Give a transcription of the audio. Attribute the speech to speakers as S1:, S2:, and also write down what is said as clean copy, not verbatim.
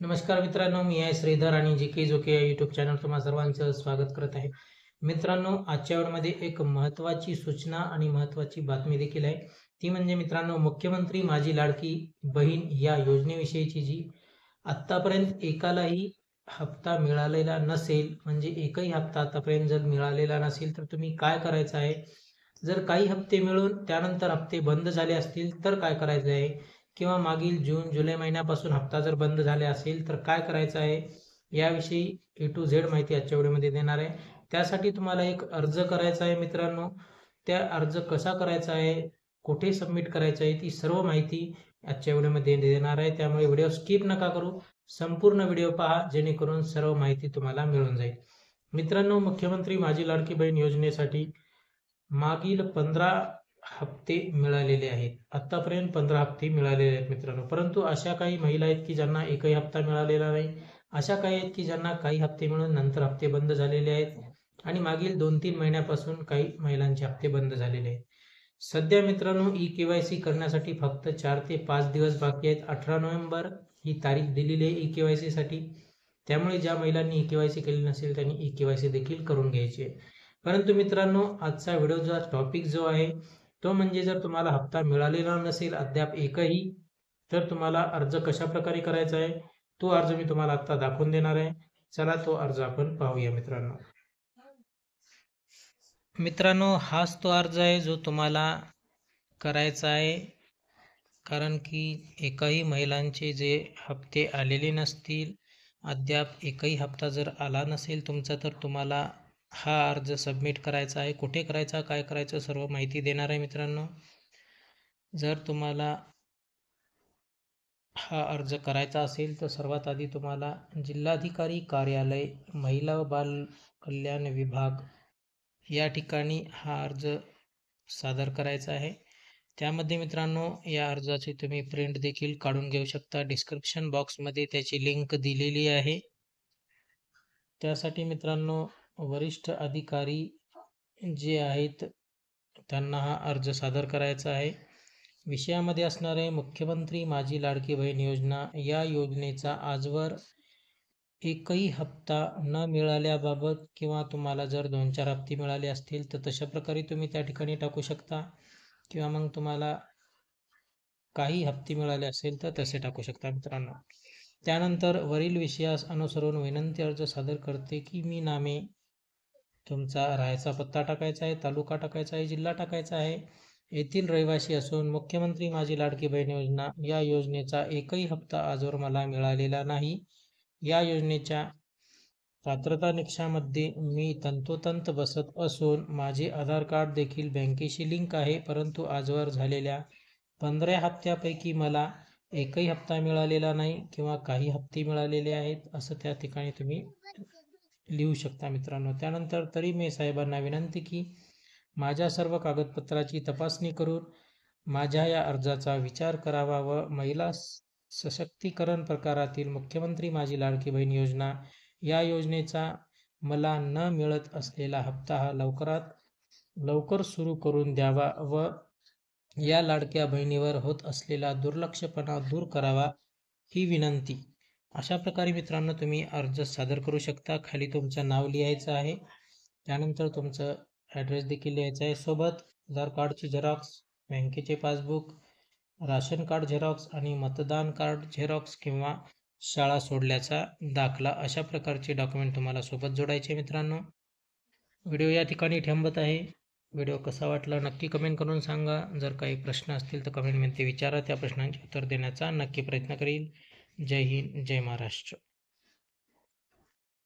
S1: नमस्कार मित्रांनो, मी आहे श्रीधर आणि जी जोके या यूट्यूब चॅनल तुम्हा सर्वांचं स्वागत करत आहे. मित्रांनो, आजच्या वेळेमध्ये एक महत्त्वाची सूचना आणि महत्त्वाची बातमी देखील आहे. ती म्हणजे मित्रांनो, मुख्यमंत्री माझी लाडकी बहीण या योजनेविषयीची जी आत्तापर्यंत एकालाही हप्ता मिळालेला नसेल, म्हणजे एकही हप्ता आतापर्यंत जर मिळालेला नसेल, तर तुम्ही काय करायचं आहे? जर काही हप्ते मिळून त्यानंतर हप्ते बंद झाले असतील, तर काय करायचं आहे? किंवा मागील जून, जुलै महिन्यापासून हप्ता जर बंद झाले असेल, तर काय करायचं आहे? याविषयी ए टू झेड माहिती आजच्या व्हिडिओमध्ये देणार आहे. त्यासाठी तुम्हाला एक अर्ज करायचा आहे मित्रांनो. त्या अर्ज कसा करायचा आहे, कुठे सबमिट करायचं आहे, ती सर्व माहिती आजच्या व्हिडिओमध्ये देणार आहे. त्यामुळे व्हिडिओ स्किप नका करू. संपूर्ण व्हिडिओ पहा, जेणेकरून सर्व माहिती तुम्हाला मिळून जाईल. मित्रांनो, मुख्यमंत्री माझी लाडकी बहीण योजनेसाठी मागील 15 हप्ते मिळालेले आहेत. आत्तापर्यंत 15 हप्ते मिळालेले आहेत मित्रांनो. परंतु अशा काही महिला आहेत की ज्यांना एकही हप्ता मिळालेला नाही. अशा काही आहेत की ज्यांना काही हप्ते मिळून नंतर हप्ते बंद झालेले आहेत आणि मागील 2-3 महिन्यापासून काही महिलांचे हप्ते बंद झालेले आहेत. सध्या मित्रांनो, ई-के-वाय-सी करण्यासाठी फक्त 4 ते 5 दिवस बाकी आहेत. 18 नोव्हेंबर ही तारीख दिलेली आहे ई-के-वाय-सीसाठी. त्यामुळे ज्या महिलांनी ई-के-वाय-सी केली नसेल त्यांनी ई-के-वाय-सी देखील करून घ्यायची आहे. परंतु मित्रांनो, आजचा व्हिडिओचा टॉपिक जो आहे तो म्हणजे जर तुम्हाला हप्ता मिळालेला नसेल अद्याप एकही, तर तुम्हाला अर्ज कशा प्रकारे करायचा आहे, तो अर्ज मी तुम्हाला आता दाखवून देणार आहे. चला तो अर्ज आपण पाहूया मित्रांनो. मित्रांनो, हाच तो अर्ज आहे जो तुम्हाला करायचा आहे. कारण की एकही महिलांचे जे हप्ते आलेले नसतील, अद्याप एकही हप्ता जर आला नसेल तुमचा, तर तुम्हाला हा अर्ज सबमिट करायचा आहे. कुठे करायचा, काय करायचं, सर्व माहिती देणार आहे मित्रांनो. जर तुम्हाला हा अर्ज करायचा असेल तर सर्वात आधी तुम्हाला जिल्हाधिकारी कार्यालय, महिला व बाल कल्याण विभाग या ठिकाणी हा अर्ज सादर करायचा आहे. त्यामध्ये मित्रांनो, या अर्जाची तुम्ही प्रिंट देखील काढून घेऊ शकता. डिस्क्रिप्शन बॉक्समध्ये त्याची लिंक दिलेली आहे. त्यासाठी मित्रांनो, वरिष्ठ अधिकारी जे आहेत त्यांना हा अर्ज सादर करायचा आहे. विषयामध्ये असणार आहे मुख्यमंत्री माझी लाडकी बहीण योजना. या योजनेचा आजवर एकही हप्ता न मिळाल्याबाबत किंवा तुम्हाला जर 2-4 हप्ते मिळाले असतील तर तशा प्रकारे तुम्ही त्या ठिकाणी टाकू शकता, किंवा मग तुम्हाला काही हप्ते मिळाले असेल तर तसे टाकू शकता मित्रांनो. त्यानंतर वरील विषयास अनुसरून विनंती अर्ज सादर करते की मी नामे, तुमचा राहायचा पत्ता टाकायचा आहे, तालुका टाकायचा आहे, जिल्हा टाकायचा आहे, येथील रहिवासी असून मुख्यमंत्री माझी लाडकी बहीण योजना या योजनेचा एकही हप्ता आजवर मला मिळालेला नाही. या योजनेच्या पात्रता निकषामध्ये मी तंतोतंत बसत असून माझे आधार कार्ड देखील बँकेशी लिंक आहे, परंतु आजवर झालेल्या 15 हप्त्यापैकी मला एकही हप्ता मिळालेला नाही किंवा काही हप्ते मिळालेले आहेत, असं त्या ठिकाणी तुम्ही लिहू शकता मित्रांनो. त्यानंतर तरी मी साहेबांना विनंती की माझ्या सर्व कागदपत्राची तपासणी करून माझ्या या अर्जाचा विचार करावा व महिला सशक्तीकरण प्रकारातील मुख्यमंत्री माझी लाडकी बहीण योजना या योजनेचा मला न मिळत असलेला हप्ता हा लवकरात लवकर सुरू करून द्यावा व या लाडक्या बहिणीवर होत असलेला दुर्लक्षपणा दूर करावा, ही विनंती. अशा प्रकारे मित्रांनो तुम्ही अर्ज सादर करू शकता. खाली तुमचं नाव लिहायचं आहे, त्यानंतर तुमचं ॲड्रेस देखील लिहायचा आहे, सोबत आधार कार्डची झेरॉक्स, बँकेचे पासबुक, राशन कार्ड झेरॉक्स आणि मतदान कार्ड झेरॉक्स किंवा शाळा सोडल्याचा दाखला, अशा प्रकारचे डॉक्युमेंट तुम्हाला सोबत जोडायचे मित्रांनो. व्हिडिओ या ठिकाणी थांबत आहे. व्हिडिओ कसा वाटला नक्की कमेंट करून सांगा. जर काही प्रश्न असतील तर कमेंटमध्ये विचारा. त्या प्रश्नांचे उत्तर देण्याचा नक्की प्रयत्न करील. जय हिंद, जय महाराष्ट्र.